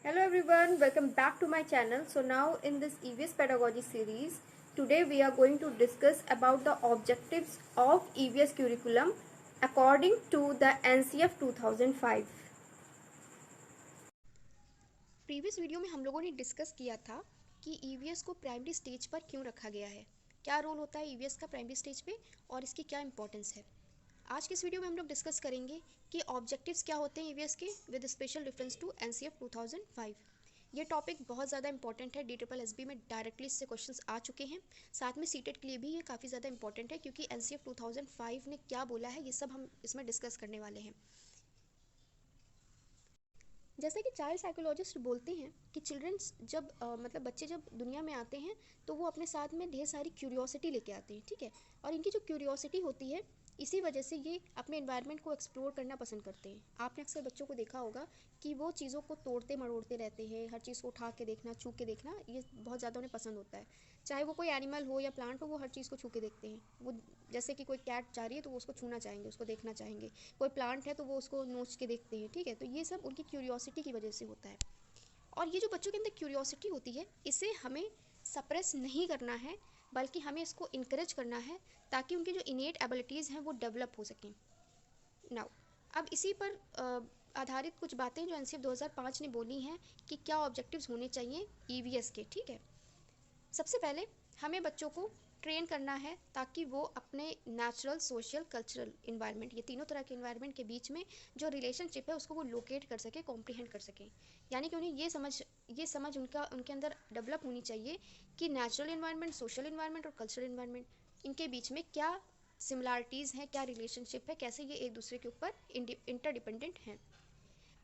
Hello everyone, welcome back to my channel. So now in this EVS pedagogy series, today we are going to discuss about the objectives of EVS curriculum according to the NCF 2005. Previous video में हम लोगों ने discuss किया था कि EVS को primary stage पर क्यों रखा गया है, क्या रोल होता है ईवीएस का प्राइमरी स्टेज पे और इसकी क्या इंपॉर्टेंस है। आज की इस वीडियो में हम लोग डिस्कस करेंगे कि ऑब्जेक्टिव्स क्या होते हैं ईवीएस के with special reference to NCF 2005। ये टॉपिक बहुत ज़्यादा इंपॉर्टेंट है, DSSB में डायरेक्टली इससे क्वेश्चंस आ चुके हैं। साथ में सीटेट के लिए भी ये काफ़ी ज़्यादा इंपॉर्टेंट है क्योंकि एनसीएफ 2005 ने क्या बोला है ये सब हम इसमें डिस्कस करने वाले हैं। जैसे कि चाइल्ड साइकोलॉजिस्ट बोलते हैं कि चिल्ड्रंस जब मतलब बच्चे जब दुनिया में आते हैं तो वो अपने साथ में ढेर सारी क्यूरियोसिटी लेके आते हैं, ठीक है। और इनकी जो क्यूरियोसिटी होती है इसी वजह से ये अपने एनवायरनमेंट को एक्सप्लोर करना पसंद करते हैं। आपने अक्सर बच्चों को देखा होगा कि वो चीज़ों को तोड़ते मरोड़ते रहते हैं, हर चीज़ को उठा के देखना, छू के देखना, ये बहुत ज़्यादा उन्हें पसंद होता है। चाहे वो कोई एनिमल हो या प्लांट हो, वो हर चीज़ को छू के देखते हैं। वो जैसे कि कोई कैट जा रही है तो वो उसको छूना चाहेंगे, उसको देखना चाहेंगे। कोई प्लांट है तो वो उसको नोच के देखते हैं, ठीक है। तो ये सब उनकी क्यूरियोसिटी की वजह से होता है। और ये जो बच्चों के अंदर क्यूरियोसिटी होती है इसे हमें सप्रेस नहीं करना है, बल्कि हमें इसको इनकरेज करना है ताकि उनकी जो इनेट एबिलिटीज़ हैं वो डेवलप हो सकें। नाउ अब इसी पर आधारित कुछ बातें जो एनसीएफ 2005 ने बोली हैं कि क्या ऑब्जेक्टिव्स होने चाहिए ईवीएस के, ठीक है। सबसे पहले हमें बच्चों को ट्रेन करना है ताकि वो अपने नेचुरल, सोशल, कल्चरल इन्वायरमेंट, ये तीनों तरह के इन्वायरमेंट के बीच में जो रिलेशनशिप है उसको वो लोकेट कर सके, कॉम्प्रीहेंड कर सकें। यानी कि उन्हें ये समझ उनके अंदर डेवलप होनी चाहिए कि नेचुरल इन्वायरमेंट, सोशल इन्वायरमेंट और कल्चरल इन्वायरमेंट, इनके बीच में क्या सिमिलरिटीज़ हैं, क्या रिलेशनशिप है, कैसे ये एक दूसरे के ऊपर इंटरडिपेंडेंट हैं।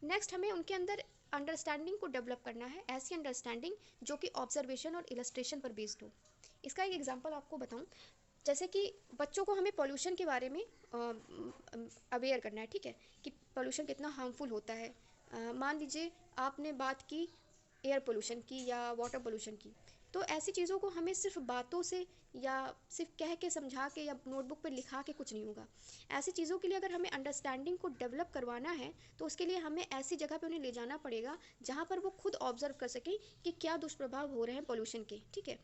नेक्स्ट हमें उनके अंदर अंडरस्टैंडिंग को डेवलप करना है, ऐसी अंडरस्टैंडिंग जो कि ऑब्जर्वेशन और इलस्ट्रेशन पर बेस्ड हो। इसका एक एग्जांपल आपको बताऊं, जैसे कि बच्चों को हमें पोल्यूशन के बारे में अवेयर करना है, ठीक है, कि पोल्यूशन कितना हार्मफुल होता है। मान लीजिए आपने बात की एयर पोल्यूशन की या वाटर पोल्यूशन की, तो ऐसी चीज़ों को हमें सिर्फ बातों से या सिर्फ कह के समझा के या नोटबुक पर लिखा के कुछ नहीं होगा। ऐसी चीज़ों के लिए अगर हमें अंडरस्टैंडिंग को डेवलप करवाना है तो उसके लिए हमें ऐसी जगह पे उन्हें ले जाना पड़ेगा जहाँ पर वो खुद ऑब्जर्व कर सकें कि क्या दुष्प्रभाव हो रहे हैं पोल्यूशन के, ठीक है।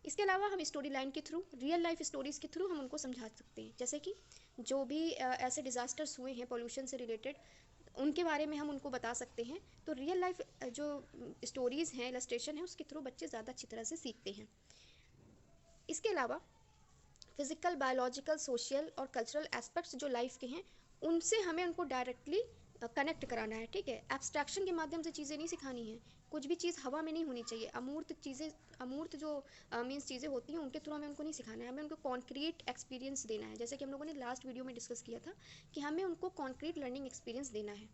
इसके अलावा हम स्टोरी लाइन के थ्रू, रियल लाइफ स्टोरीज़ के थ्रू हम उनको समझा सकते हैं। जैसे कि जो भी ऐसे डिज़ास्टर्स हुए हैं पोल्यूशन से रिलेटेड, उनके बारे में हम उनको बता सकते हैं। तो रियल लाइफ जो स्टोरीज़ हैं, इलस्ट्रेशन है, उसके थ्रू बच्चे ज़्यादा अच्छी तरह से सीखते हैं। इसके अलावा फिजिकल, बायोलॉजिकल, सोशल और कल्चरल एस्पेक्ट्स जो लाइफ के हैं उनसे हमें उनको डायरेक्टली कनेक्ट कराना है, ठीक है। एब्स्ट्रैक्शन के माध्यम से चीज़ें नहीं सिखानी है। कुछ भी चीज़ हवा में नहीं होनी चाहिए। अमूर्त चीज़ें, अमूर्त जो मीन्स चीज़ें होती हैं उनके थ्रू हमें उनको नहीं सिखाना है, हमें उनको कॉन्क्रीट एक्सपीरियंस देना है। जैसे कि हम लोगों ने लास्ट वीडियो में डिस्कस किया था कि हमें उनको कॉन्क्रीट लर्निंग एक्सपीरियंस देना है।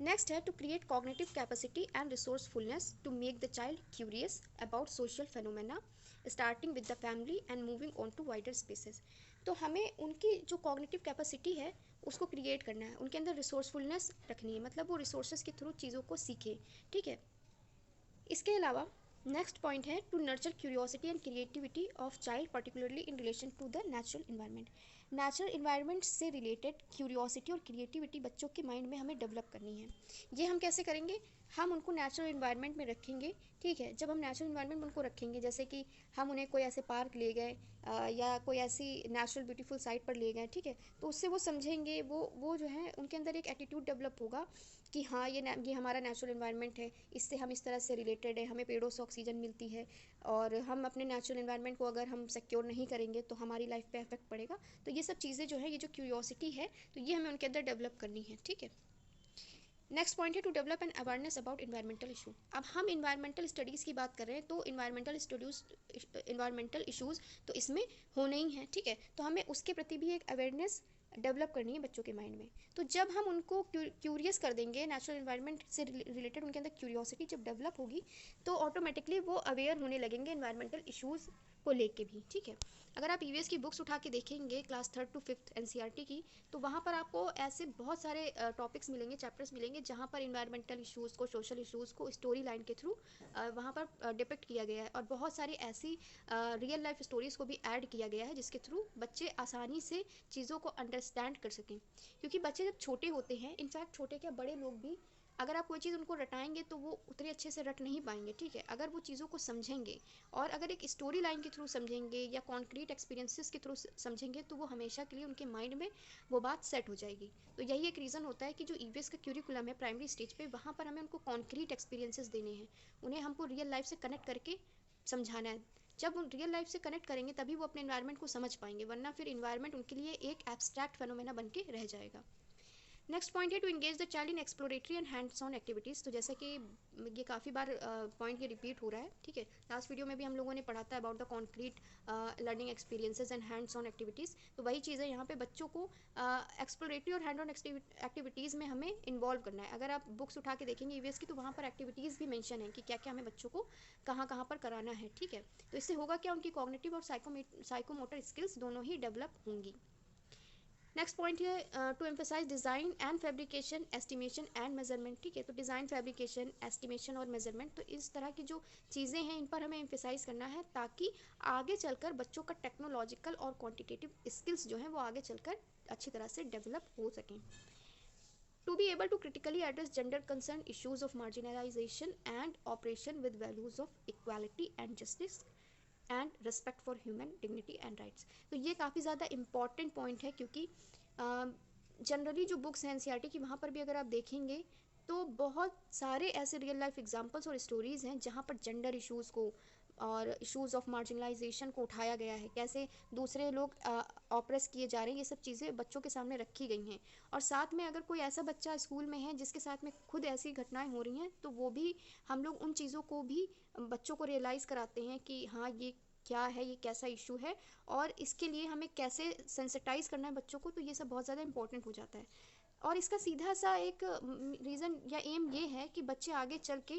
नेक्स्ट है to create cognitive capacity and resourcefulness to make the child curious about social phenomena starting with the family and moving on to wider spaces. तो हमें उनकी जो कॉग्निटिव कैपेसिटी है उसको क्रिएट करना है, उनके अंदर रिसोर्सफुलनेस रखनी है, मतलब वो रिसोर्सेज के थ्रू चीज़ों को सीखे, ठीक है। इसके अलावा नेक्स्ट पॉइंट है to nurture curiosity and creativity of child particularly in relation to the natural environment. Natural environment से रिलेटेड क्यूरियोसिटी और क्रिएटिविटी बच्चों के माइंड में हमें डेवलप करनी है। ये हम कैसे करेंगे? हम उनको नेचुरल इन्वायरमेंट में रखेंगे, ठीक है। जब हम नेचुरल इन्वायरमेंट में उनको रखेंगे, जैसे कि हम उन्हें कोई ऐसे पार्क ले गए या कोई ऐसी नेचुरल ब्यूटीफुल साइट पर ले गए, ठीक है, तो उससे वो समझेंगे, वो जो है उनके अंदर एक एटीट्यूड डेवलप होगा कि हाँ ये हमारा नेचुरल इन्वायरमेंट है, इससे हम इस तरह से रिलेटेड है, हमें पेड़ों से ऑक्सीजन मिलती है, और हम अपने नेचुरल इन्वायरमेंट को अगर हम सिक्योर नहीं करेंगे तो हमारी लाइफ पे इफेक्ट पड़ेगा। तो ये सब चीज़ें जो है, ये जो क्यूरियोसिटी है, तो ये हमें उनके अंदर डेवलप करनी है, ठीक है। नेक्स्ट पॉइंट है to develop an awareness about environmental issue. अब हम इन्वायरमेंटल स्टडीज़ की बात कर रहे हैं तो इन्वायरमेंटल इशूज़ तो इसमें होने ही हैं, ठीक है। तो हमें उसके प्रति भी एक अवेयरनेस डेवलप करनी है बच्चों के माइंड में। तो जब हम उनको क्यूरियस कर देंगे, नेचुरल इन्वायरमेंट से रिलेटेड उनके अंदर क्यूरियोसिटी जब डेवलप होगी तो ऑटोमेटिकली वो अवेयर होने लगेंगे इन्वायरमेंटल इशूज़ को लेके भी, ठीक है। अगर आप ईवीएस की बुक्स उठा के देखेंगे क्लास 3 to 5 एनसीईआरटी की, तो वहाँ पर आपको ऐसे बहुत सारे टॉपिक्स मिलेंगे, चैप्टर्स मिलेंगे जहाँ पर इन्वायरमेंटल इशूज़ को, सोशल इशूज़ को स्टोरी लाइन के थ्रू वहाँ पर डिपिक्ट किया गया है। और बहुत सारी ऐसी रियल लाइफ स्टोरीज़ को भी ऐड किया गया है जिसके थ्रू बच्चे आसानी से चीज़ों को अंडरस्टैंड कर सकें। क्योंकि बच्चे जब छोटे होते हैं, इनफैक्ट छोटे क्या बड़े लोग भी अगर आप कोई चीज़ उनको रटाएंगे तो वो उतने अच्छे से रट नहीं पाएंगे, ठीक है। अगर वो चीज़ों को समझेंगे और अगर एक स्टोरी लाइन के थ्रू समझेंगे या कॉन्क्रीट एक्सपीरियंसेस के थ्रू समझेंगे तो वो हमेशा के लिए उनके माइंड में वो बात सेट हो जाएगी। तो यही एक रीज़न होता है कि जो ईवीएस का क्यूरिकुलम है प्राइमरी स्टेज पे, वहाँ पर हमें उनको कॉन्क्रीट एक्सपीरियंसेस देने हैं, उन्हें हमको रियल लाइफ से कनेक्ट करके समझाना है। जब उन रियल लाइफ से कनेक्ट करेंगे तभी वो अपने इन्वायरमेंट को समझ पाएंगे, वरना फिर इन्वायरमेंट उनके लिए एक एब्स्ट्रैक्ट फेनोमेना बन के रह जाएगा। नेक्स्ट पॉइंट है to engage the child in exploratory and hands on activities. तो जैसे कि ये काफ़ी बार पॉइंट ये रिपीट हो रहा है, ठीक है। लास्ट वीडियो में भी हम लोगों ने पढ़ा था about the concrete learning experiences and hands on activities. तो वही चीज़ है यहाँ पे, बच्चों को एक्सप्लोरेटरी और हैंड ऑन एक्टिविटीज़ में हमें इन्वॉल्व करना है। अगर आप बुक्स उठा के देखेंगे ईवीएस की, तो वहाँ पर एक्टिविटीज़ भी मेंशन है कि क्या क्या हमें बच्चों को कहाँ कहाँ पर कराना है, ठीक है। तो इससे होगा क्या, उनकी कॉग्निटिव और साइकोमोटर स्किल्स दोनों ही डेवलप होंगी। नेक्स्ट पॉइंट है to emphasise design and fabrication, estimation and measurement, ठीक है। तो डिज़ाइन, फैब्रिकेशन, एस्टिमेशन और मेजरमेंट, तो इस तरह की जो चीज़ें हैं इन पर हमें एम्फेसाइज करना है ताकि आगे चलकर बच्चों का टेक्नोलॉजिकल और क्वांटिटेटिव स्किल्स जो हैं वो आगे चलकर अच्छी तरह से डेवलप हो सकें। To be able to critically address gender concern issues of marginalization and operation with values of equality and justice and respect for human dignity and rights. तो ये काफ़ी ज़्यादा इंपॉर्टेंट पॉइंट है, क्योंकि जनरली जो बुक्स हैं एनसीईआरटी की, वहाँ पर भी अगर आप देखेंगे तो बहुत सारे ऐसे रियल लाइफ एग्जांपल्स और स्टोरीज़ हैं जहाँ पर जेंडर इश्यूज़ को और इश्यूज़ ऑफ मार्जिनलाइजेशन को उठाया गया है, कैसे दूसरे लोग ऑप्रेस किए जा रहे हैं, ये सब चीज़ें बच्चों के सामने रखी गई हैं। और साथ में अगर कोई ऐसा बच्चा स्कूल में है जिसके साथ में खुद ऐसी घटनाएं हो रही हैं, तो वो भी हम लोग उन चीज़ों को भी बच्चों को रियलाइज़ कराते हैं कि हाँ ये क्या है, ये कैसा इशू है और इसके लिए हमें कैसे सेंसिटाइज करना है बच्चों को। तो ये सब बहुत ज़्यादा इंपॉर्टेंट हो जाता है। और इसका सीधा सा एक रीज़न या एम ये है कि बच्चे आगे चल के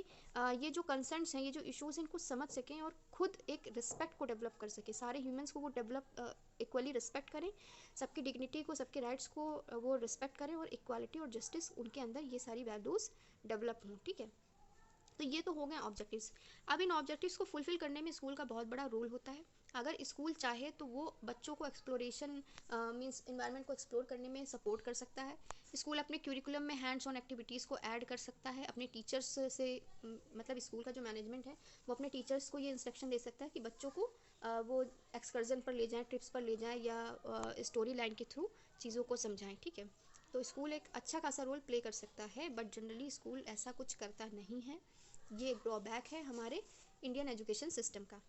ये जो कंसर्न्स हैं, ये जो इश्यूज़ हैं, इनको समझ सकें और खुद एक रिस्पेक्ट को डेवलप कर सकें। सारे ह्यूमंस को वो डेवलप इक्वली रिस्पेक्ट करें, सबकी डिग्निटी को, सबके राइट्स को वो रिस्पेक्ट करें और इक्वालिटी और जस्टिस उनके अंदर ये सारी वैल्यूज़ डेवलप हों, ठीक है। तो ये तो हो गए ऑब्जेक्टिव्स। अब इन ऑब्जेक्टिव्स को फुलफिल करने में स्कूल का बहुत बड़ा रोल होता है। अगर स्कूल चाहे तो वो बच्चों को एक्सप्लोरेशन मींस इन्वायरमेंट को एक्सप्लोर करने में सपोर्ट कर सकता है। स्कूल अपने क्यूरिकुलम में हैंड्स ऑन एक्टिविटीज़ को ऐड कर सकता है। अपने टीचर्स से मतलब स्कूल का जो मैनेजमेंट है वो अपने टीचर्स को ये इंस्ट्रक्शन दे सकता है कि बच्चों को वो एक्सकर्जन पर ले जाएँ, ट्रिप्स पर ले जाएँ या स्टोरी लाइन के थ्रू चीज़ों को समझाएँ, ठीक है। तो स्कूल एक अच्छा खासा रोल प्ले कर सकता है, बट जनरली स्कूल ऐसा कुछ करता नहीं है। ये एक ड्रॉबैक है हमारे इंडियन एजुकेशन सिस्टम का।